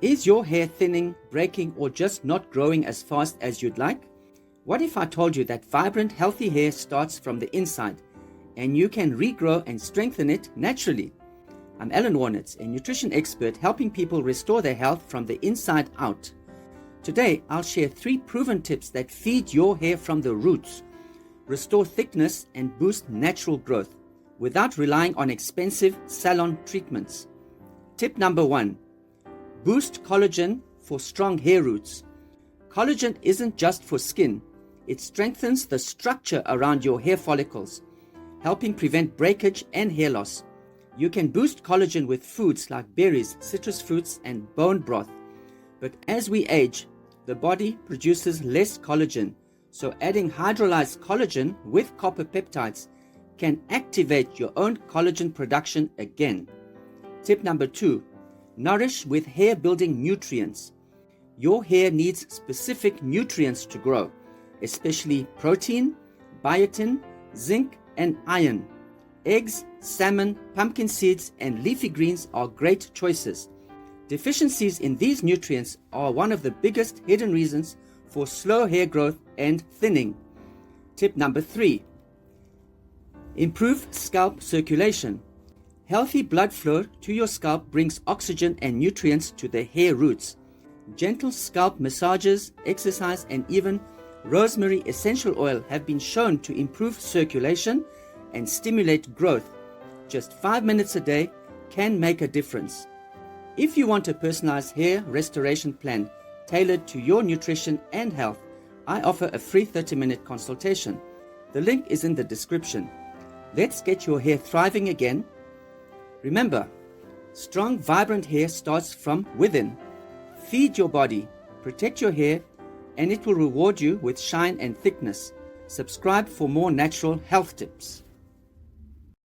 Is your hair thinning, breaking, or just not growing as fast as you'd like? What if I told you that vibrant, healthy hair starts from the inside and you can regrow and strengthen it naturally? I'm Allan Wohrnitz, a nutrition expert helping people restore their health from the inside out. Today, I'll share 3 proven tips that feed your hair from the roots, restore thickness, and boost natural growth without relying on expensive salon treatments. Tip number 1. Boost collagen for strong hair roots. Collagen isn't just for skin. It strengthens the structure around your hair follicles, helping prevent breakage and hair loss. You can boost collagen with foods like berries, citrus fruits, and bone broth. But as we age, the body produces less collagen, so adding hydrolyzed collagen with copper peptides can activate your own collagen production again. Tip number 2. Nourish with hair-building nutrients. Your hair needs specific nutrients to grow, especially protein, biotin, zinc, and iron. Eggs, salmon, pumpkin seeds, and leafy greens are great choices. Deficiencies in these nutrients are one of the biggest hidden reasons for slow hair growth and thinning. Tip number 3. Improve scalp circulation. Healthy blood flow to your scalp brings oxygen and nutrients to the hair roots. Gentle scalp massages, exercise, and even rosemary essential oil have been shown to improve circulation and stimulate growth. Just 5 minutes a day can make a difference. If you want a personalized hair restoration plan tailored to your nutrition and health, I offer a free 30-minute consultation. The link is in the description. Let's get your hair thriving again. Remember, strong, vibrant hair starts from within. Feed your body, protect your hair, and it will reward you with shine and thickness. Subscribe for more natural health tips.